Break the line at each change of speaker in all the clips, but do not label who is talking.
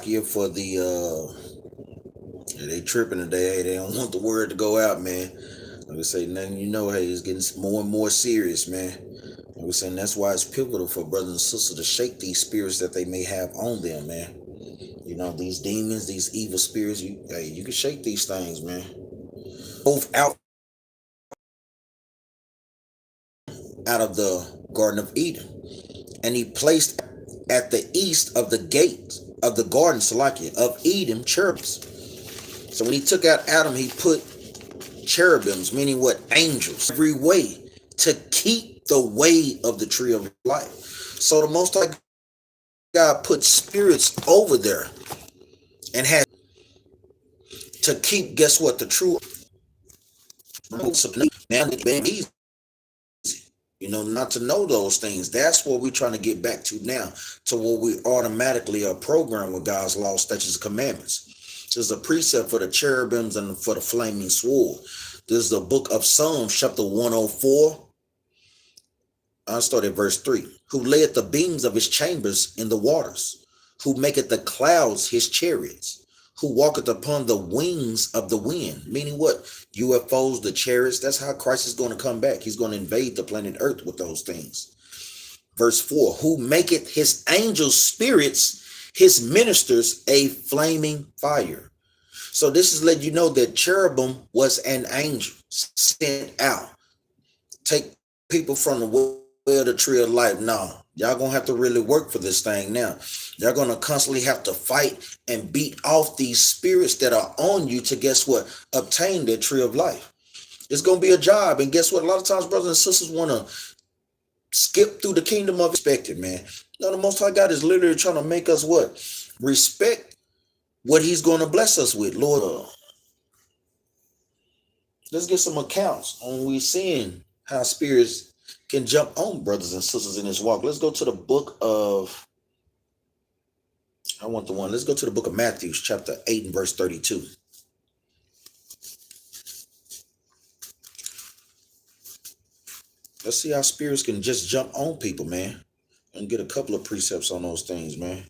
here for the they tripping today. Hey, they don't want the word to go out, man. Like I say, nothing hey, it's getting more and more serious, man. Like I saying, that's why it's pivotal for brothers and sisters to shake these spirits that they may have on them, man. These demons, these evil spirits, you can shake these things, man. Both out of the Garden of Eden. And he placed at the east of the gate of the garden, Salakia, of Eden, cherubims. So when he took out Adam, he put cherubims, meaning what? Angels, every way to keep the way of the tree of life. So the Most High God put spirits over there and had to keep, guess what? The true. Now it's been easy, not to know those things. That's what we're trying to get back to now, to where we automatically are programmed with God's law, statutes, and commandments. There's a precept for the cherubims and for the flaming sword. This is the book of Psalms, chapter 104. I start at verse 3. Who layeth the beams of his chambers in the waters, who maketh the clouds his chariots, who walketh upon the wings of the wind. Meaning what? UFOs, the chariots. That's how Christ is going to come back. He's going to invade the planet Earth with those things. Verse 4. Who maketh his angels spirits, his ministers a flaming fire. So this is letting you know that cherubim was an angel sent out. Take people from the way of the tree of life. No, y'all gonna have to really work for this thing now. Y'all gonna constantly have to fight and beat off these spirits that are on you to, guess what, obtain the tree of life. It's gonna be a job, and guess what? A lot of times brothers and sisters want to skip through the kingdom of expected, man. No, the Most High God is literally trying to make us what? Respect what he's going to bless us with. Lord, let's get some accounts on we seeing how spirits can jump on brothers and sisters in this walk. Let's go to the book of, let's go to the book of Matthew, chapter 8 and verse 32. Let's see how spirits can just jump on people, man. And get a couple of precepts on those things, man.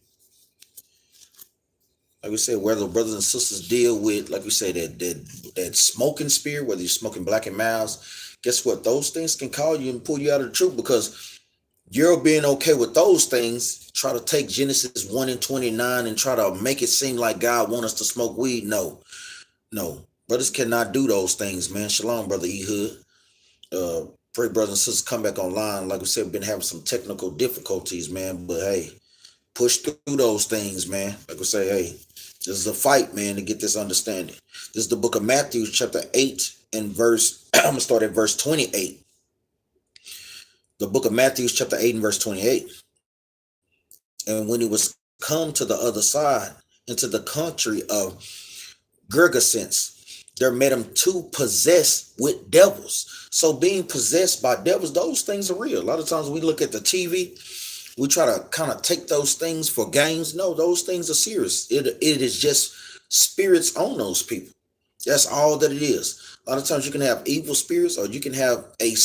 Like we said, whether brothers and sisters deal with, like we say, that smoking spirit, whether you're smoking black and miles, guess what? Those things can call you and pull you out of the truth, because you're being okay with those things. Try to take Genesis 1 and 29 and try to make it seem like God wants us to smoke weed. No. Brothers cannot do those things, man. Shalom, brother Ehud. Pray brothers and sisters come back online. Like we said, we've been having some technical difficulties, man. But hey, push through those things, man. Like we say, hey, this is a fight, man, to get this understanding. This is the book of Matthew, chapter 8 and verse, I'm going to start at verse 28. The book of Matthew, chapter 8 and verse 28. And when he was come to the other side, into the country of Gergesenes, there met him two possessed with devils. So being possessed by devils, those things are real. A lot of times we look at the TV, we try to kind of take those things for games. No, those things are serious. It is just spirits on those people. That's all that it is. A lot of times you can have evil spirits, or you can have a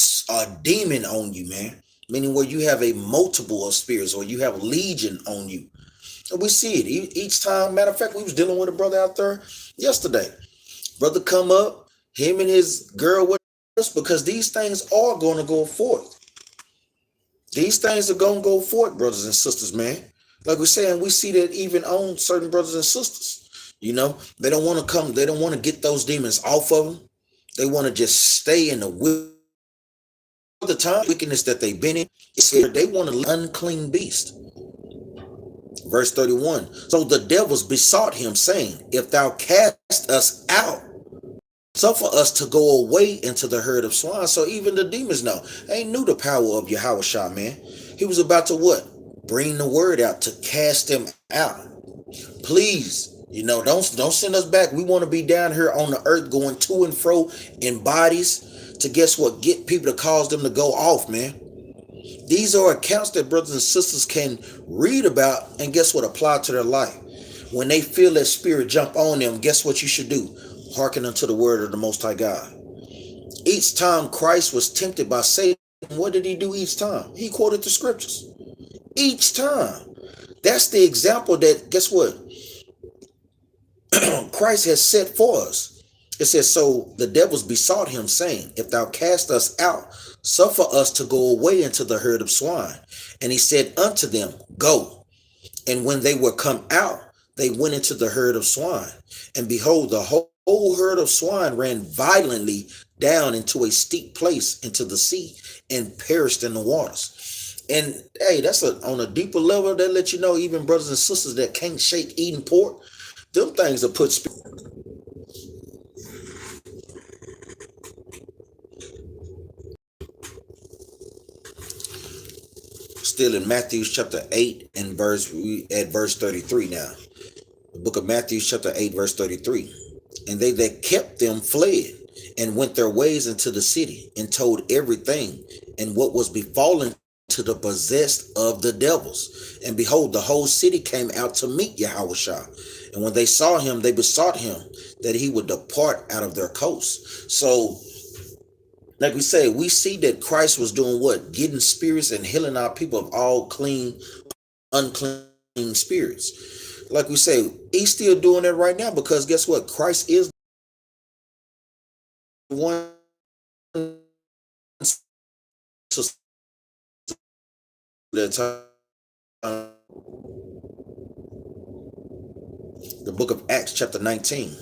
demon on you, man. Meaning where you have a multiple of spirits, or you have legion on you. And we see it each time. Matter of fact, we was dealing with a brother out there yesterday. Brother come up, him and his girl with us, because these things are going to go forth. These things are going to go forth, brothers and sisters, man. Like we're saying, we see that even on certain brothers and sisters. They don't want to come. They don't want to get those demons off of them. They want to just stay in the wickedness that they've been in. They want an unclean beast. Verse 31. So the devils besought him, saying, if thou cast us out, suffer us to go away into the herd of swine. So even the demons know. They knew the power of Yahweh, man. He was about to what? Bring the word out to cast them out. Please, don't send us back. We want to be down here on the earth going to and fro in bodies to, guess what, get people to cause them to go off, man. These are accounts that brothers and sisters can read about and, guess what, apply to their life. When they feel that spirit jump on them, guess what you should do? Hearken unto the word of the Most High God. Each time Christ was tempted by Satan, what did he do each time? He quoted the scriptures. Each time. That's the example that, guess what? Christ has set for us. It says, so the devils besought him, saying, if thou cast us out, suffer us to go away into the herd of swine. And he said unto them, go. And when they were come out, they went into the herd of swine. And behold, the whole herd of swine ran violently down into a steep place into the sea and perished in the waters. And hey, that's on a deeper level. That let you know, even brothers and sisters that can't shake eating pork, them things are put still in Matthew chapter 8 and verse 33 now. The book of Matthew chapter 8 verse 33. And they that kept them fled and went their ways into the city and told everything and what was befallen to the possessed of the devils. And behold, the whole city came out to meet Yahushua. And when they saw him, they besought him that he would depart out of their coast. So, like we say, we see that Christ was doing what? Getting spirits and healing our people of all clean, unclean spirits. Like we say, he's still doing that right now, because guess what? Christ is the one that the book of Acts chapter 19.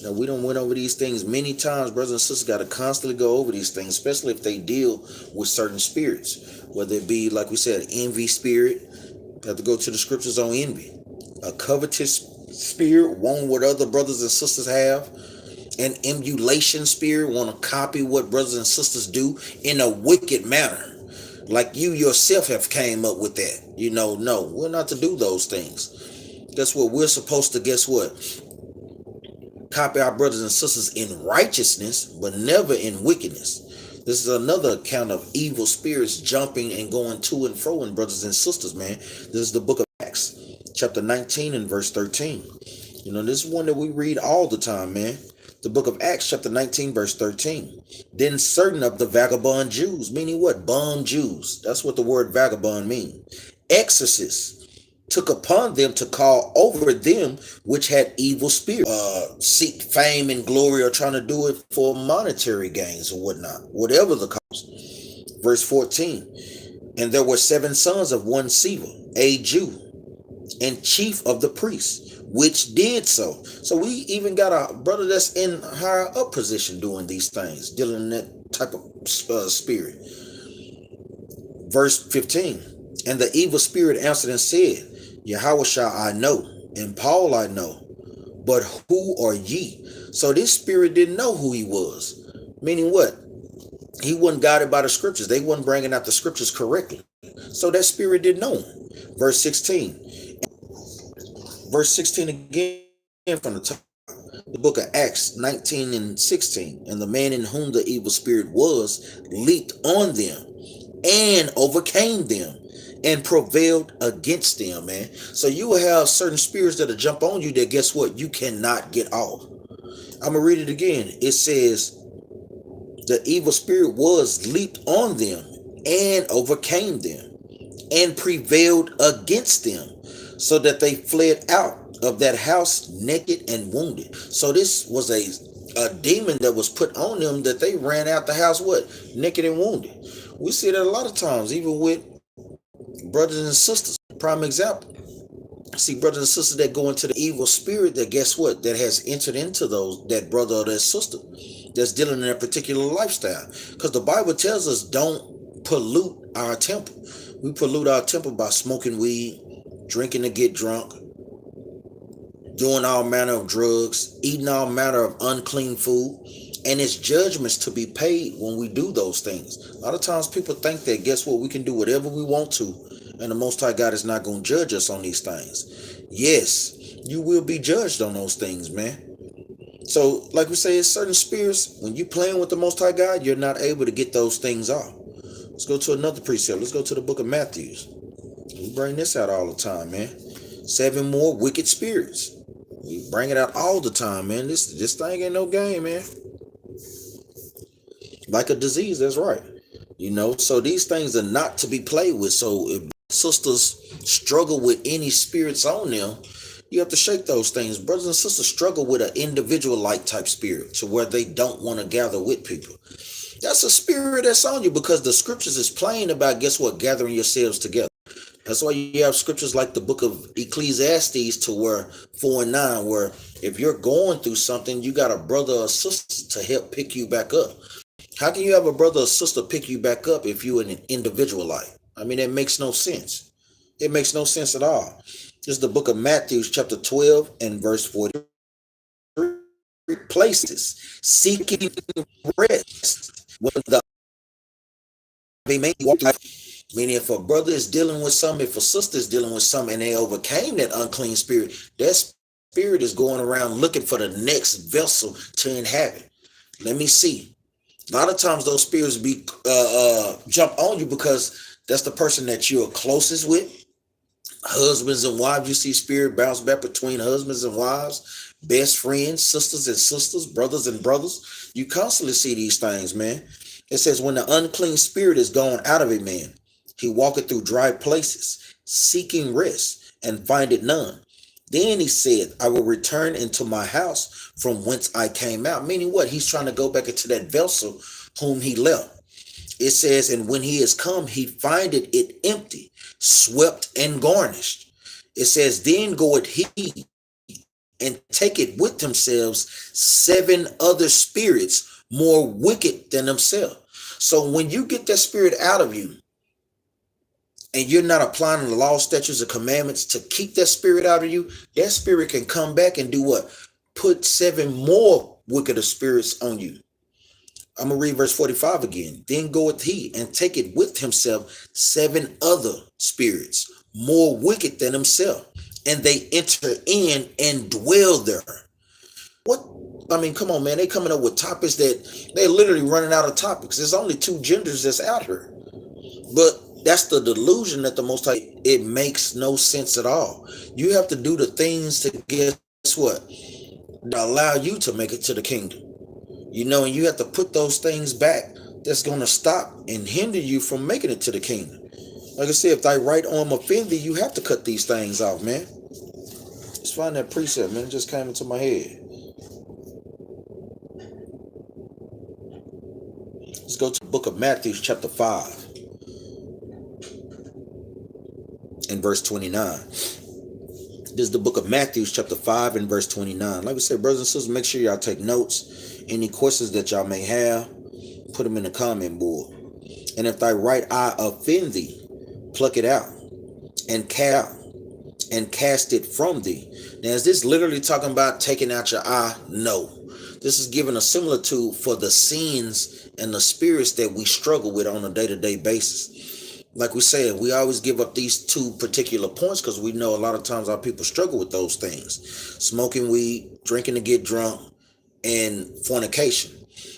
Now, we don't went over these things many times. Brothers and sisters got to constantly go over these things, especially if they deal with certain spirits, whether it be, like we said, envy spirit. You have to go to the scriptures on envy. A covetous spirit, wanting what other brothers and sisters have. An emulation spirit, want to copy what brothers and sisters do in a wicked manner. Like you yourself have came up with that. No, we're not to do those things. Guess what? We're supposed to, guess what? Copy our brothers and sisters in righteousness, but never in wickedness. This is another account of evil spirits jumping and going to and fro in brothers and sisters, man. This is the book of Acts, chapter 19 and verse 13. This is one that we read all the time, man. The book of Acts, chapter 19, verse 13. Then certain of the vagabond Jews, meaning what? Bum Jews. That's what the word vagabond means. Exorcists took upon them to call over them which had evil spirits, seek fame and glory, or trying to do it for monetary gains or whatnot, whatever the cause. Verse 14. And there were 7 sons of one Sceva, a Jew, and chief of the priests, which did so. So we even got a brother that's in higher up position doing these things, dealing in that type of spirit. Verse 15. And the evil spirit answered and said, Yahushua I know, and Paul I know, but who are ye? So this spirit didn't know who he was. Meaning what? He wasn't guided by the scriptures. They wasn't bringing out the scriptures correctly. So that spirit didn't know him. Verse 16. Verse 16 again from the top. The book of Acts 19 and 16. And the man in whom the evil spirit was leaped on them and overcame them and prevailed against them, man. So you will have certain spirits that'll jump on you that, guess what? You cannot get off. I'm going to read it again. It says, the evil spirit was leaped on them and overcame them and prevailed against them, so that they fled out of that house naked and wounded. So this was a demon that was put on them, that they ran out the house what? Naked and wounded. We see that a lot of times, even with brothers and sisters. Prime example. See brothers and sisters that go into the evil spirit, that, guess what? That has entered into that brother or that sister that's dealing in that particular lifestyle. Because the Bible tells us, don't pollute our temple. We pollute our temple by smoking weed, drinking to get drunk, doing all manner of drugs, eating all manner of unclean food. And it's judgments to be paid when we do those things. A lot of times people think that, guess what? We can do whatever we want to, and the Most High God is not going to judge us on these things. Yes, you will be judged on those things, man. So, like we say, it's certain spirits, when you playing with the Most High God, you're not able to get those things off. Let's go to another precept. Let's go to the book of Matthew. We bring this out all the time, man. 7 more wicked spirits. We bring it out all the time, man. This thing ain't no game, man. Like a disease, that's right. So these things are not to be played with. So if sisters struggle with any spirits on them, You have to shake those things. Brothers and sisters struggle with an individual like type spirit to where they don't want to gather with people. That's a spirit that's on you because the scriptures is plain about, guess what, gathering yourselves together. That's why you have scriptures like the book of Ecclesiastes to where 4 and 9, where if you're going through something, you got a brother or sister to help pick you back up. How can you have a brother or sister pick you back up if you're in an individual life? I mean, it makes no sense. It makes no sense at all. This is the book of Matthew, chapter 12 and verse 43. Places seeking rest when the meaning if a brother is dealing with something, if a sister is dealing with something and they overcame that unclean spirit, that spirit is going around looking for the next vessel to inhabit. Let me see. A lot of times those spirits be jump on you because that's the person that you're closest with. Husbands and wives, you see spirit bounce back between husbands and wives, best friends, sisters and sisters, brothers and brothers. You constantly see these things, man. It says, when the unclean spirit is gone out of a man, he walketh through dry places, seeking rest, and findeth none. Then he said, I will return into my house from whence I came out. Meaning what? He's trying to go back into that vessel whom he left. It says, and when he is come, he findeth it empty, swept and garnished. It says, then goeth he and taketh with themselves 7 other spirits more wicked than himself. So when you get that spirit out of you, and you're not applying the law, statutes, and commandments to keep that spirit out of you, that spirit can come back and do what? Put 7 more wickeder spirits on you. I'm going to read verse 45 again. Then goeth he and taketh with himself 7 other spirits, more wicked than himself, and they enter in and dwell there. What? I mean, come on, man. They coming up with topics that they're literally running out of topics. There's only 2 genders that's out here. But that's the delusion that the Most High, it makes no sense at all. You have to do the things to, guess what, to allow you to make it to the kingdom. And you have to put those things back that's going to stop and hinder you from making it to the kingdom. Like I said, if thy right arm offend thee, you have to cut these things off, man. Let's find that precept, man. It just came into my head. Let's go to the book of Matthew, chapter 5. And verse 29. This is the book of Matthew, chapter 5 and verse 29. Like I said, brothers and sisters, make sure y'all take notes. Any questions that y'all may have, put them in the comment board. And if thy right eye offend thee, pluck it out and cast it from thee. Now, is this literally talking about taking out your eye? No. This is giving a similitude for the sins and the spirits that we struggle with on a day-to-day basis. Like we said, we always give up these 2 particular points because we know a lot of times our people struggle with those things. Smoking weed, drinking to get drunk, and fornication.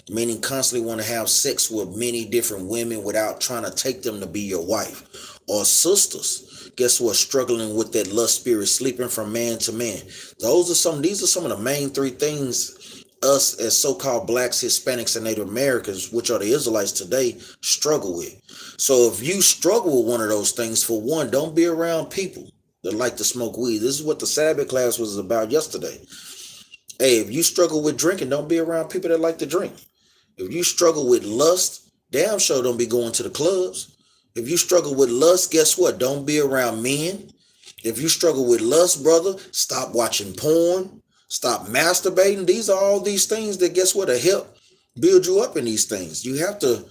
Meaning constantly want to have sex with many different women without trying to take them to be your wife. Or sisters, guess what, struggling with that lust spirit, sleeping from man to man. These are some of the main 3 things us as so-called blacks, Hispanics, and Native Americans, which are the Israelites today, struggle with. So if you struggle with one of those things, for one, don't be around people that like to smoke weed. This is what the Sabbath class was about yesterday. Hey, if you struggle with drinking, don't be around people that like to drink. If you struggle with lust, damn sure don't be going to the clubs. If you struggle with lust, guess what? Don't be around men. If you struggle with lust, brother, stop watching porn. Stop masturbating. These are all these things that, guess what, will help build you up in these things. You have to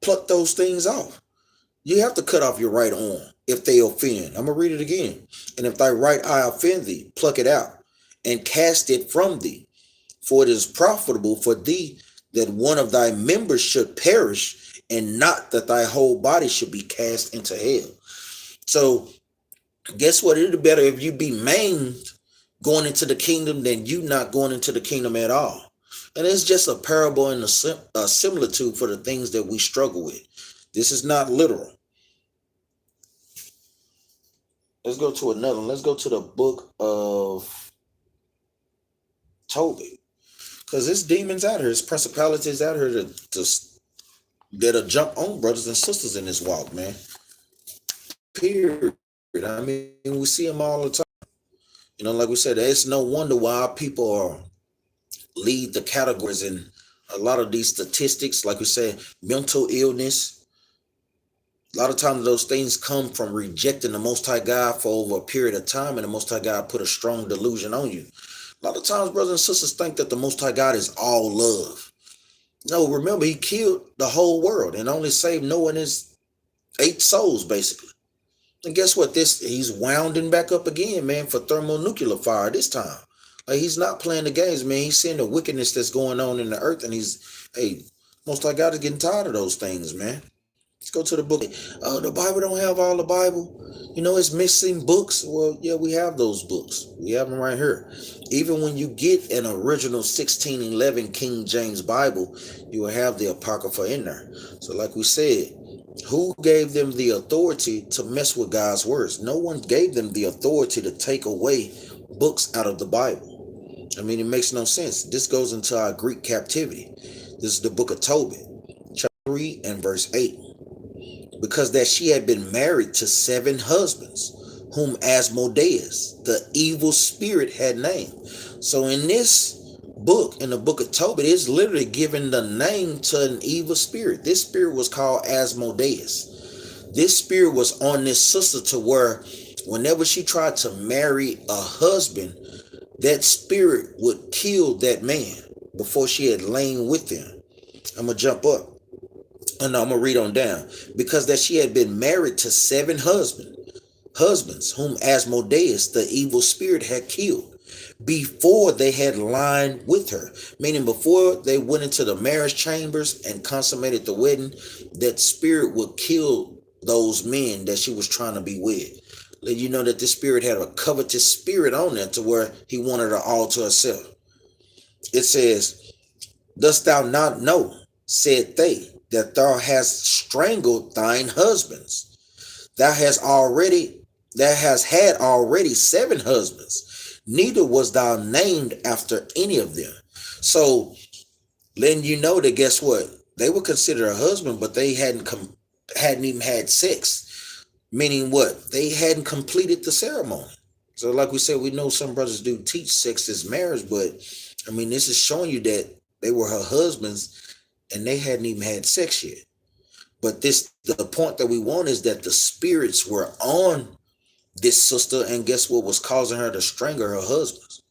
pluck those things off. You have to cut off your right arm if they offend. I'm going to read it again. And if thy right eye offend thee, pluck it out and cast it from thee. For it is profitable for thee that one of thy members should perish, and not that thy whole body should be cast into hell. So guess what? It'd be better if you be maimed going into the kingdom than you not going into the kingdom at all. And it's just a parable and a similitude for the things that we struggle with. This is not literal. Let's go to another one. Let's go to the book of Tobit. Because there's demons out here, there's principalities out here that'll jump on brothers and sisters in this walk, man. Period. I mean, we see them all the time. Like we said, it's no wonder why our people are lead the categories in a lot of these statistics. Like we said, mental illness. A lot of times those things come from rejecting the Most High God for over a period of time, and the Most High God put a strong delusion on you. A lot of times, brothers and sisters think that the Most High God is all love. No, remember, he killed the whole world and only saved Noah and his 8 souls, basically. And guess what? He's wounding back up again, man, for thermonuclear fire this time. Like, he's not playing the games, man. He's seeing the wickedness that's going on in the earth, and Most High God is getting tired of those things, man. Let's go to the book. Oh, the Bible don't have all the Bible. It's missing books. Well, yeah, we have those books. We have them right here. Even when you get an original 1611 King James Bible, you will have the Apocrypha in there. So like we said, who gave them the authority to mess with God's words? No one gave them the authority to take away books out of the Bible. I mean, it makes no sense. This goes into our Greek captivity. This is the book of Tobit, chapter 3 and verse 8. Because that she had been married to 7 husbands, whom Asmodeus, the evil spirit, had named. So in this book, in the book of Tobit, it's literally giving the name to an evil spirit. This spirit was called Asmodeus. This spirit was on this sister to where whenever she tried to marry a husband, that spirit would kill that man before she had lain with him. I'm going to jump up. And I'm going to read on down. Because that she had been married to 7 husbands, whom Asmodeus, the evil spirit, had killed before they had lined with her. Meaning before they went into the marriage chambers and consummated the wedding, that spirit would kill those men that she was trying to be with. Let you know that this spirit had a covetous spirit on there to where he wanted her all to herself. It says, dost thou not know, said they, that thou hast strangled thine husbands? Thou hast had already 7 husbands, neither was thou named after any of them. So letting you know that, guess what? They were considered a husband, but they hadn't even had sex. Meaning what? They hadn't completed the ceremony. So like we said, we know some brothers do teach sex as marriage, but I mean, this is showing you that they were her husbands and they hadn't even had sex yet. But the point that we want is that the spirits were on this sister, and guess what was causing her to strangle her husbands.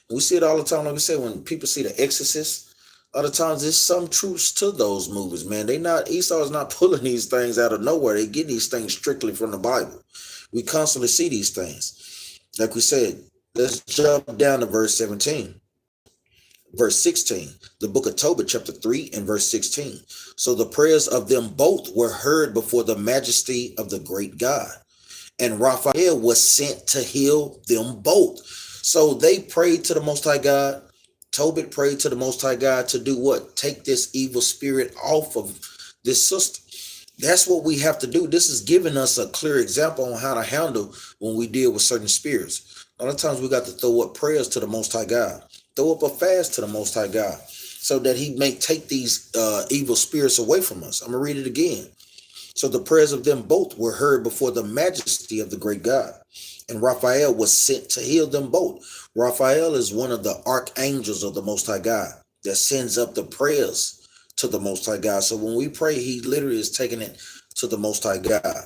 And we see it all the time. Like I said, when people see The Exorcist, a lot of times there's some truths to those movies, man. Esau's not pulling these things out of nowhere. They get these things strictly from the Bible. We constantly see these things. Like we said, let's jump down to verse 17. Verse 16, the book of Tobit, chapter 3 and verse 16. So the prayers of them both were heard before the majesty of the great God, and Raphael was sent to heal them both. So they prayed to the Most High God. Tobit prayed to the Most High God to do what? Take this evil spirit off of this sister. That's what we have to do. This is giving us a clear example on how to handle when we deal with certain spirits. A lot of times we got to throw up prayers to the Most High God. Throw up a fast to the Most High God so that he may take these evil spirits away from us. I'm going to read it again. So the prayers of them both were heard before the majesty of the great God, and Raphael was sent to heal them both. Raphael is one of the archangels of the Most High God that sends up the prayers to the Most High God. So when we pray, he literally is taking it to the Most High God.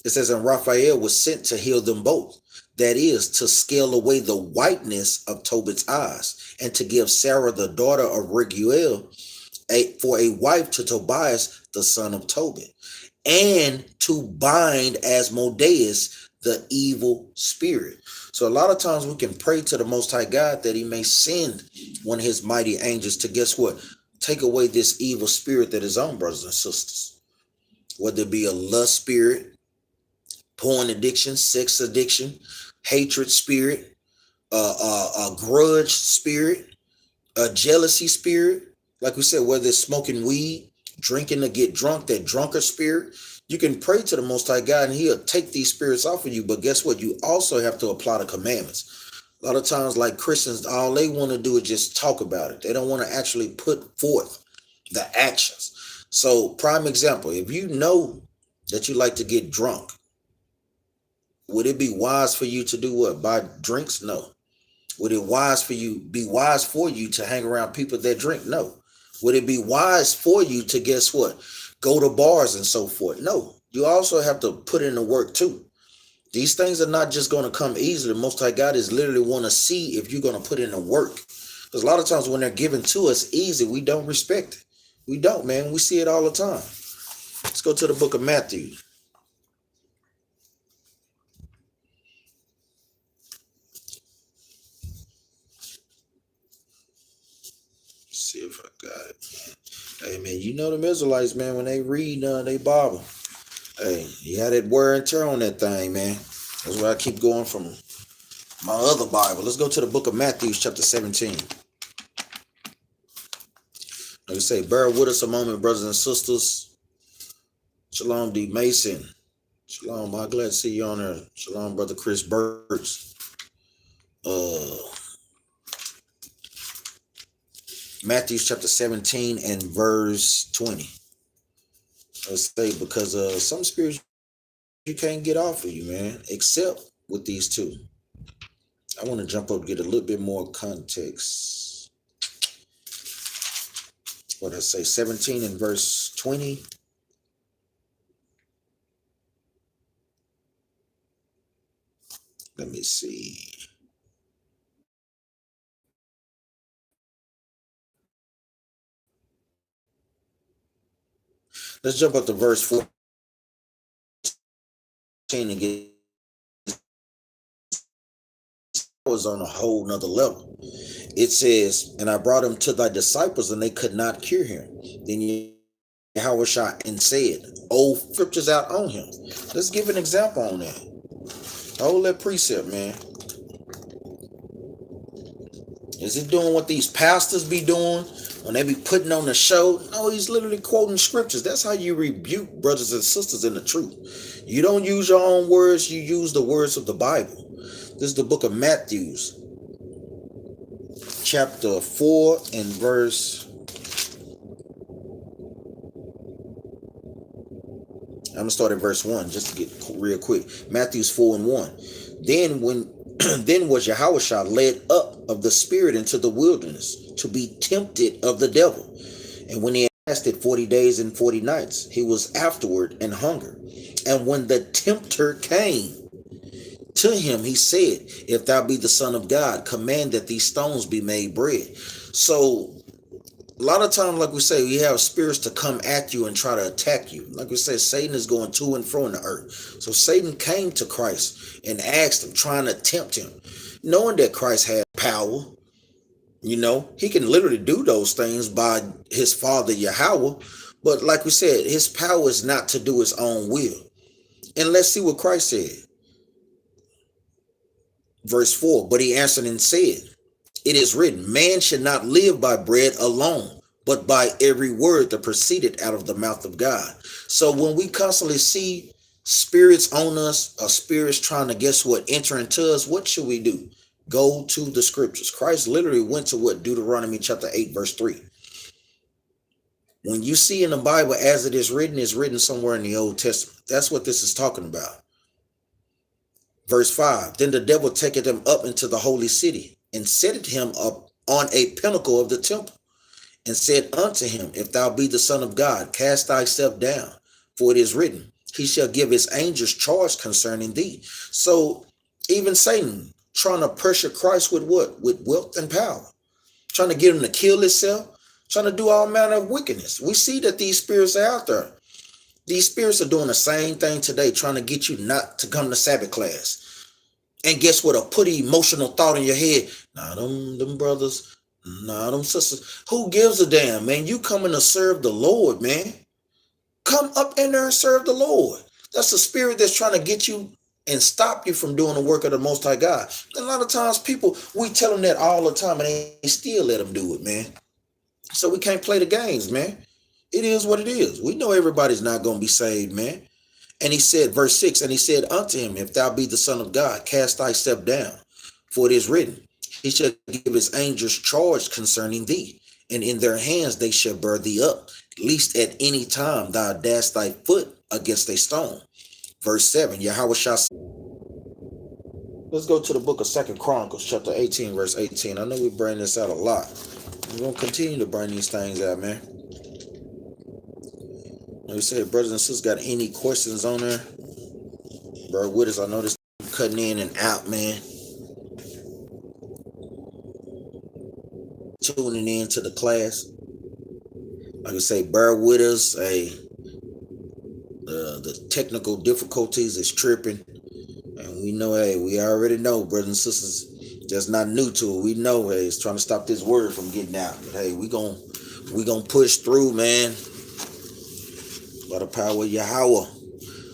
It says, and Raphael was sent to heal them both. That is, to scale away the whiteness of Tobit's eyes, and to give Sarah, the daughter of Reguel, for a wife to Tobias, the son of Tobit, and to bind Asmodeus, the evil spirit. So a lot of times we can pray to the Most High God that he may send one of his mighty angels to, guess what? Take away this evil spirit that is on, brothers and sisters. Whether it be a lust spirit, porn addiction, sex addiction, hatred spirit, a grudge spirit, a jealousy spirit. Like we said, whether it's smoking weed, drinking to get drunk, that drunkard spirit, you can pray to the Most High God and he'll take these spirits off of you. But guess what? You also have to apply the commandments. A lot of times, like Christians, all they want to do is just talk about it. They don't want to actually put forth the actions. So, prime example, if you know that you like to get drunk, would it be wise for you to do what? Buy drinks? No. Would it be wise for you to hang around people that drink? No. Would it be wise for you to, guess what, go to bars and so forth? No. You also have to put in the work too. These things are not just going to come easily. The Most High God is literally want to see if you're going to put in the work. Because a lot of times when they're given to us easy, we don't respect it. We don't, man. We see it all the time. Let's go to the book of Matthew. See if I got it. Hey, man, you know them Israelites, man, when they read they Bible. Hey, you had that wear and tear on that thing, man. That's why I keep going from my other Bible. Let's go to the book of Matthew, chapter 17. Like I say, bear with us a moment, brothers and sisters. Shalom, D. Mason. Shalom, I'm glad to see you on there. Shalom, brother Chris Burks. Matthew chapter 17 and verse 20. Let's say, because some spirits you can't get off of you, man, except with these two. I want to jump up and get a little bit more context. What I say, 17 and verse 20. Let me see. Let's jump up to verse 14 and get. Was on a whole nother level. It says, and I brought him to thy disciples, and they could not cure him. Then Yahweh shot and said, "Oh, scriptures out on him." Let's give an example on that. Hold that precept, man. Is it doing what these pastors be doing when they be putting on the show? No, he's literally quoting scriptures. That's how you rebuke brothers and sisters in the truth. You don't use your own words, you use the words of the Bible. This is the book of Matthew, chapter 4 and verse. I'm going to start at verse 1 just to get real quick. Matthew 4 and 1. Then was Yahushua led up of the Spirit into the wilderness to be tempted of the devil. And when he fasted 40 days and 40 nights, he was afterward in hunger. And when the tempter came to him, he said, "If thou be the Son of God, command that these stones be made bread." So a lot of times, like we say, we have spirits to come at you and try to attack you. Like we said, Satan is going to and fro in the earth. So Satan came to Christ and asked him, trying to tempt him, knowing that Christ had power. You know, he can literally do those things by his Father Yahweh. But like we said, his power is not to do his own will. And let's see what Christ said. Verse 4, but he answered and said, "It is written, man should not live by bread alone, but by every word that proceeded out of the mouth of God." So when we constantly see spirits on us, or spirits trying to, guess what, enter into us, what should we do? Go to the scriptures. Christ literally went to what? Deuteronomy chapter 8, verse 3. When you see in the Bible, as it is written somewhere in the Old Testament. That's what this is talking about. Verse 5, then the devil taketh him up into the holy city, and setteth him up on a pinnacle of the temple, and said unto him, "If thou be the Son of God, cast thyself down, for it is written, he shall give his angels charge concerning thee." So even Satan trying to pressure Christ with what? With wealth and power, trying to get him to kill himself, trying to do all manner of wickedness. We see that these spirits are out there. These spirits are doing the same thing today, trying to get you not to come to Sabbath class. And guess what? I'll put an emotional thought in your head. Nah, them brothers, nah, them sisters. Who gives a damn, man? You coming to serve the Lord, man. Come up in there and serve the Lord. That's the spirit that's trying to get you and stop you from doing the work of the Most High God. And a lot of times people, we tell them that all the time, and they still let them do it, man. So we can't play the games, man. It is what it is. We know everybody's not going to be saved, man. And he said, verse 6, and he said unto him, "If thou be the Son of God, cast thyself down, for it is written, he shall give his angels charge concerning thee, and in their hands they shall bear thee up, lest at any time thou dash thy foot against a stone." Verse 7, Yahweh shall. Let's go to the book of 2nd Chronicles, chapter 18, verse 18. I know we bring this out a lot. We're going to continue to bring these things out, man. Like we said, brothers and sisters, got any questions on there? Bro, with us, I know this cutting in and out, man. Tuning in to the class. Like I say, bear with us. The technical difficulties is tripping. And we know, hey, we already know, brothers and sisters, just not new to it. We know, hey, it's trying to stop this word from getting out. But hey, we gonna push through, man. By the power of Yahweh.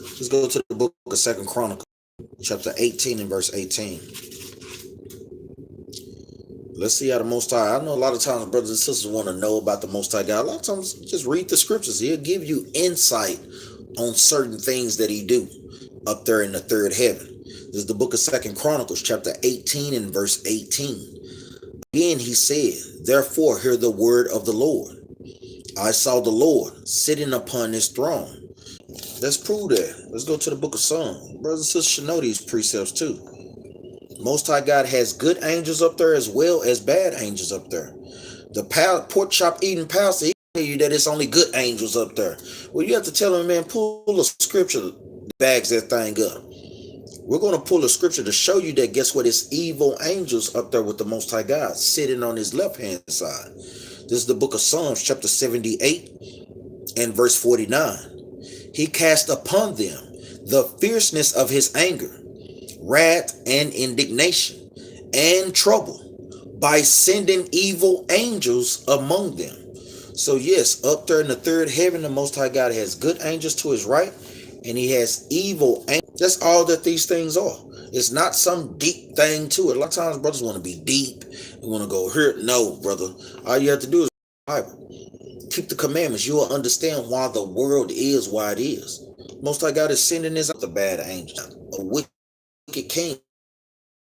Let's go to the book of 2nd Chronicles, chapter 18 and verse 18. Let's see how the Most High. I know a lot of times brothers and sisters want to know about the Most High God. A lot of times, just read the scriptures. He'll give you insight on certain things that he do up there in the third heaven. This is the book of 2nd Chronicles, chapter 18 and verse 18. Again, he said, therefore hear the word of the Lord. I saw the Lord sitting upon his throne. Let's prove that. Let's go to the book of Psalms. Brothers and sisters should know these precepts too. Most High God has good angels up there as well as bad angels up there. The pork chop eating pastor, he tell you that it's only good angels up there. Well, you have to tell him, man, pull a scripture that bags that thing up. We're going to pull a scripture to show you that, guess what, it's evil angels up there with the Most High God sitting on his left hand side. This is the book of Psalms, chapter 78 and verse 49. He cast upon them the fierceness of his anger, wrath and indignation and trouble by sending evil angels among them. So yes, up there in the third heaven, the Most High God has good angels to his right, and he has evil angels. That's all that these things are. It's not some deep thing to it. A lot of times brothers want to be deep. They want to go here. No, brother. All you have to do is read the Bible. Keep the commandments. You will understand why the world is why it is. Most High God is sending this out the bad angel, a wicked king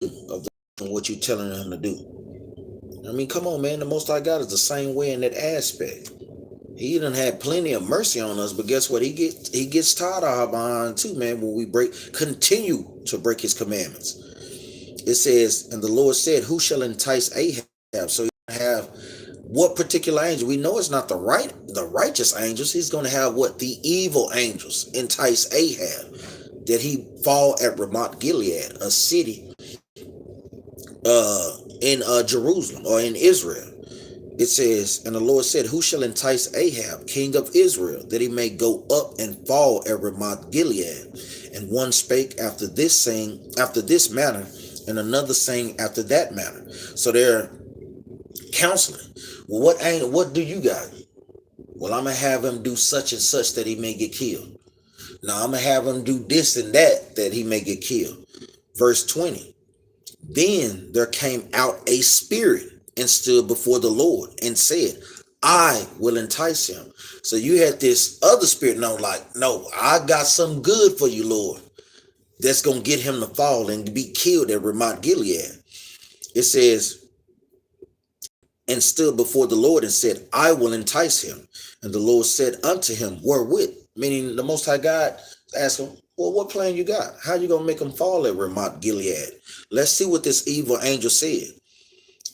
of what you're telling him to do. I mean, come on, man. The Most High God is the same way in that aspect. He done had plenty of mercy on us, but guess what? He gets tired of our behind too, man, when we continue to break his commandments. It says, and the Lord said, who shall entice Ahab? So you have what particular angel? We know it's not the righteous angels. He's going to have what? The evil angels entice Ahab, that he fall at Ramoth Gilead, a city in Jerusalem or in Israel. It says, and the Lord said, who shall entice Ahab, king of Israel, that he may go up and fall at Ramoth Gilead? And one spake after this manner, and another saying after that manner. So they're counseling. Well, what do you got? Well, I'm gonna have him do such and such that he may get killed. Now I'm gonna have him do this and that he may get killed. Verse 20. Then there came out a spirit and stood before the Lord and said, I will entice him. So you had this other spirit, no, I got some good for you, Lord, that's going to get him to fall and be killed at Ramoth Gilead. It says, and stood before the Lord and said, I will entice him. And the Lord said unto him, wherewith? Meaning the Most High God asked him, well, what plan you got? How you going to make him fall at Ramoth Gilead? Let's see what this evil angel said.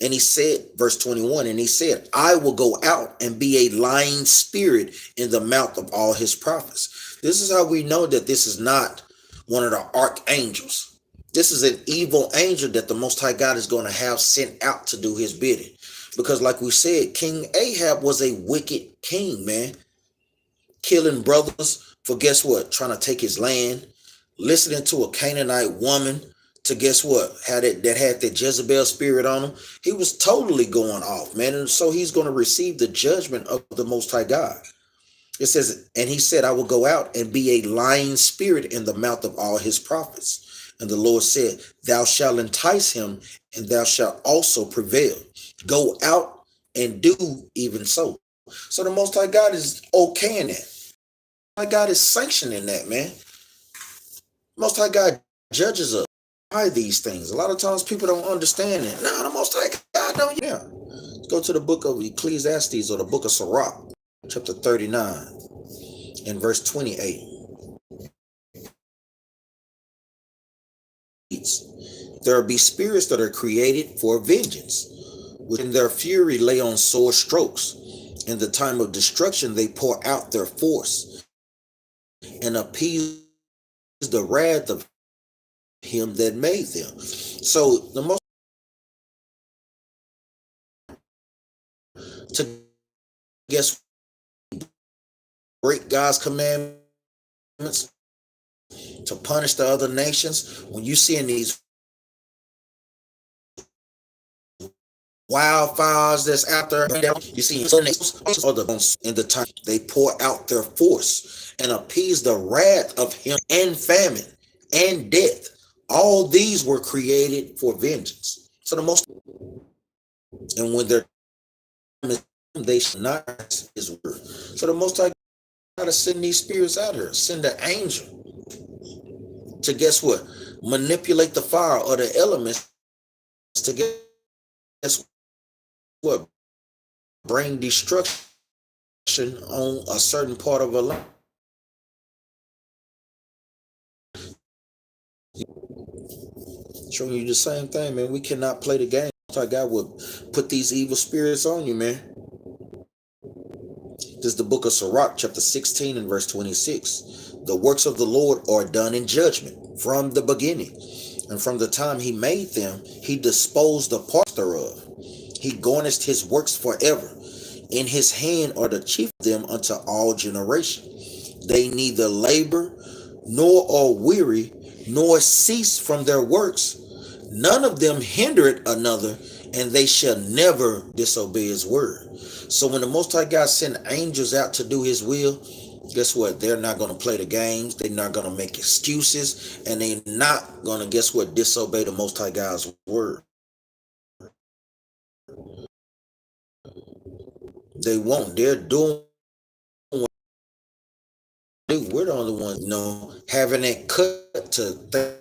And he said, verse 21, and he said, I will go out and be a lying spirit in the mouth of all his prophets. This is how we know that this is not one of the archangels. This is an evil angel that the Most High God is going to have sent out to do his bidding. Because like we said, King Ahab was a wicked king, man. Killing brothers for, guess what? Trying to take his land. Listening to a Canaanite woman to, guess what, that had that Jezebel spirit on him. He was totally going off, man. And so he's going to receive the judgment of the Most High God. It says, and he said, I will go out and be a lying spirit in the mouth of all his prophets. And the Lord said, thou shalt entice him, and thou shalt also prevail. Go out and do even so. So the Most High God is okaying that. My God is sanctioning that, man. Most High God judges us by these things. A lot of times people don't understand it. No, the Most High God don't. Yeah. Let's go to the book of Ecclesiastes or the book of Sirach, chapter 39 and verse 28. deeds. There be spirits that are created for vengeance, which in their fury lay on sore strokes. In the time of destruction they pour out their force and appease the wrath of him that made them. So the most to guess break God's commandments to punish the other nations. When you see in these wildfires that's out there, you see in the time they pour out their force and appease the wrath of him, and famine and death. All these were created for vengeance. So the most, and when their time is, they shall not his word. So the most I gotta send these spirits out here, send an angel to guess what? Manipulate the fire or the elements to guess what? Bring destruction on a certain part of a land. Showing you the same thing, man. We cannot play the game. God would put these evil spirits on you, man. This is the book of Sirach, chapter 16 and verse 26. The works of the Lord are done in judgment from the beginning, and from the time he made them, he disposed the parts thereof. He garnished his works forever. In his hand are the chief of them unto all generation. They neither labor nor are weary, nor cease from their works. None of them hindereth another, and they shall never disobey his word. So when the Most High God send angels out to do his will, guess what? They're not going to play the games. They're not going to make excuses, and they're not going to, guess what, disobey the Most High God's word. They won't. They're doing what they do. We're the only ones, having that cut to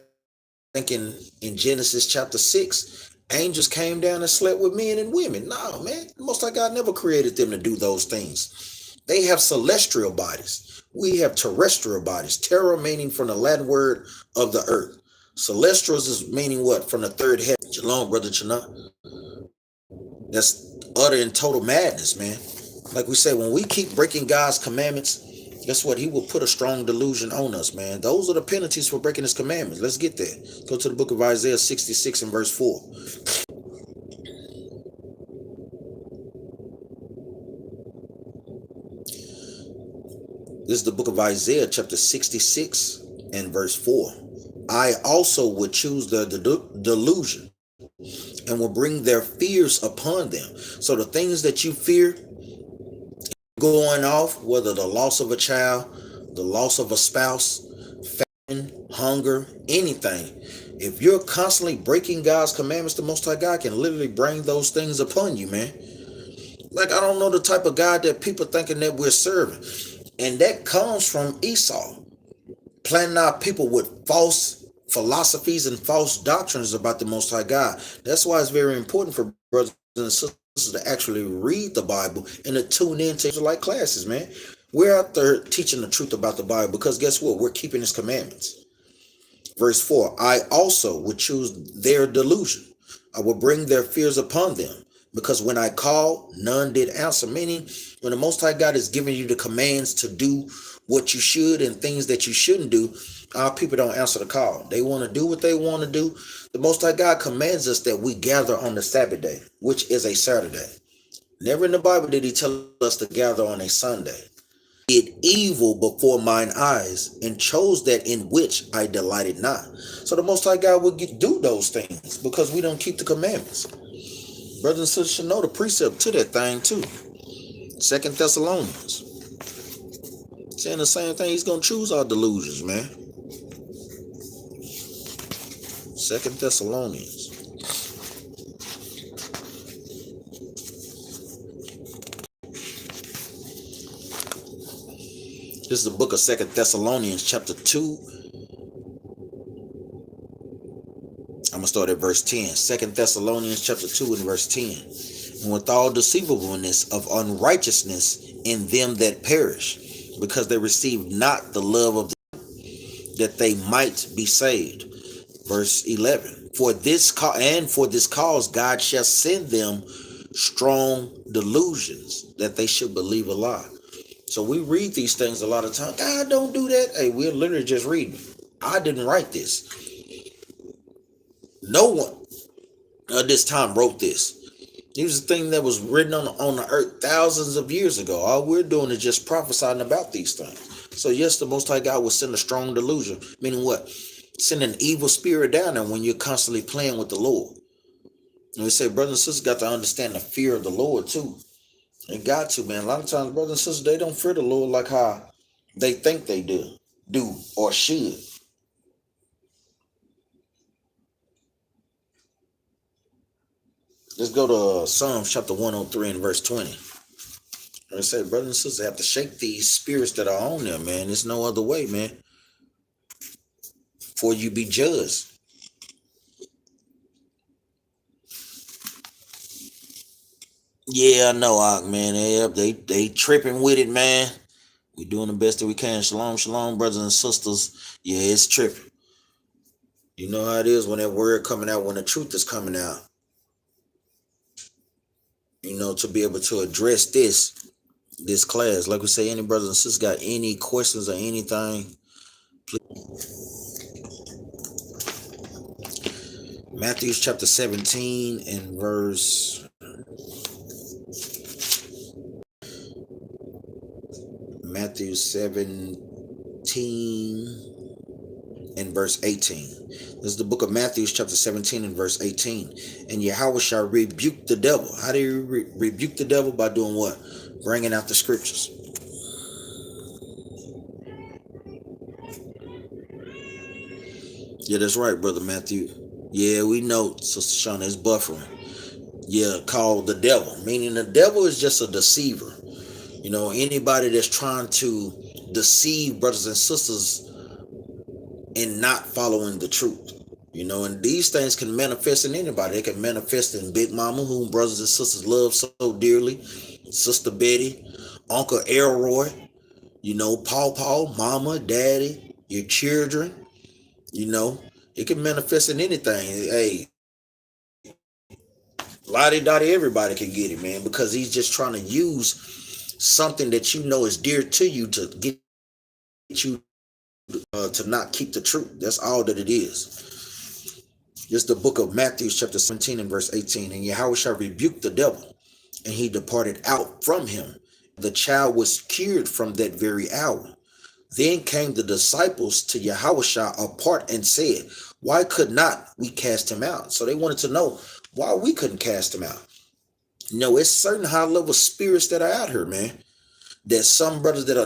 thinking in Genesis chapter 6, angels came down and slept with men and women. No, man. The Most High God never created them to do those things. They have celestial bodies. We have terrestrial bodies. Terra meaning from the Latin word of the earth. Celestials is meaning what? From the third heaven. Shalom, brother Chana. That's utter and total madness, man. Like we say, when we keep breaking God's commandments, guess what? He will put a strong delusion on us, man. Those are the penalties for breaking his commandments. Let's get there. Go to the book of Isaiah 66 and verse 4. This is the book of Isaiah chapter 66 and verse 4. I also would choose the delusion and will bring their fears upon them. So the things that you fear going off, whether the loss of a child, the loss of a spouse, famine, hunger, anything, if you're constantly breaking God's commandments, the Most High God can literally bring those things upon you, man. Like, I don't know the type of God that people thinking that we're serving. And that comes from Esau, planting out people with false philosophies and false doctrines about the Most High God. That's why it's very important for brothers and sisters to actually read the Bible and to tune in to like classes, man. We're out there teaching the truth about the Bible because guess what? We're keeping his commandments. Verse 4, I also would choose their delusion. I will bring their fears upon them, because when I called, none did answer. Meaning, when the Most High God is giving you the commands to do what you should and things that you shouldn't do, our people don't answer the call. They want to do what they want to do. The Most High God commands us that we gather on the Sabbath day, which is a Saturday. Never in the Bible did he tell us to gather on a Sunday. Did evil before mine eyes, and chose that in which I delighted not. So the Most High God will do those things because we don't keep the commandments. Brothers and sisters should know the precept to that thing too. 2 Thessalonians. Saying the same thing. He's going to choose our delusions, man. 2 Thessalonians. This is the book of 2 Thessalonians chapter 2. I'm going to start at verse 10. 2 Thessalonians chapter 2 and verse 10. And with all deceivableness of unrighteousness in them that perish, because they received not the love of the, that they might be saved. Verse 11. For this cause God shall send them strong delusions, that they should believe a lie. So we read these things a lot of times. God don't do that. Hey, we're literally just reading. I didn't write this. No one at this time wrote this. It was a thing that was written on the earth thousands of years ago. All we're doing is just prophesying about these things. So yes, the Most High God will send a strong delusion. Meaning what? Send an evil spirit down there when you're constantly playing with the Lord. And we say, brothers and sisters got to understand the fear of the Lord too. They got to, man. A lot of times, brothers and sisters, they don't fear the Lord like how they think they do or should. Let's go to Psalms chapter 103 and verse 20. I say, brothers and sisters have to shake these spirits that are on them, man. There's no other way, man. For you be judged. Yeah, I know, man. They tripping with it, man. We doing the best that we can. Shalom, shalom, brothers and sisters. Yeah, it's tripping. You know how it is when that word coming out, when the truth is coming out. You know, to be able to address this class. Like we say, any brothers and sisters got any questions or anything, please. Matthew chapter 17 and verse Matthew 17 and verse 18. This is the book of Matthew chapter 17 and verse 18. And Yahweh shall rebuke the devil. How do you rebuke the devil? By doing what? Bringing out the scriptures. Yeah, that's right, brother Matthew. Yeah, we know, Sister Shauna, is buffering. Yeah, called the devil. Meaning the devil is just a deceiver. You know, anybody that's trying to deceive brothers and sisters and not following the truth. You know, and these things can manifest in anybody. They can manifest in Big Mama, whom brothers and sisters love so dearly, Sister Betty, Uncle Elroy, you know, Paw, Mama, Daddy, your children. You know, it can manifest in anything. Hey, lottie dottie, everybody can get it, man, because he's just trying to use something that you know is dear to you to get you to not keep the truth. That's all that it is. It's the book of Matthew chapter 17 and verse 18. And Yahweh shall rebuke the devil, and he departed out from him. The child was cured from that very hour. Then came the disciples to Yahushua apart and said, why could not we cast him out? So they wanted to know why we couldn't cast him out. You know, it's certain high level spirits that are out here, man. There's some brothers that are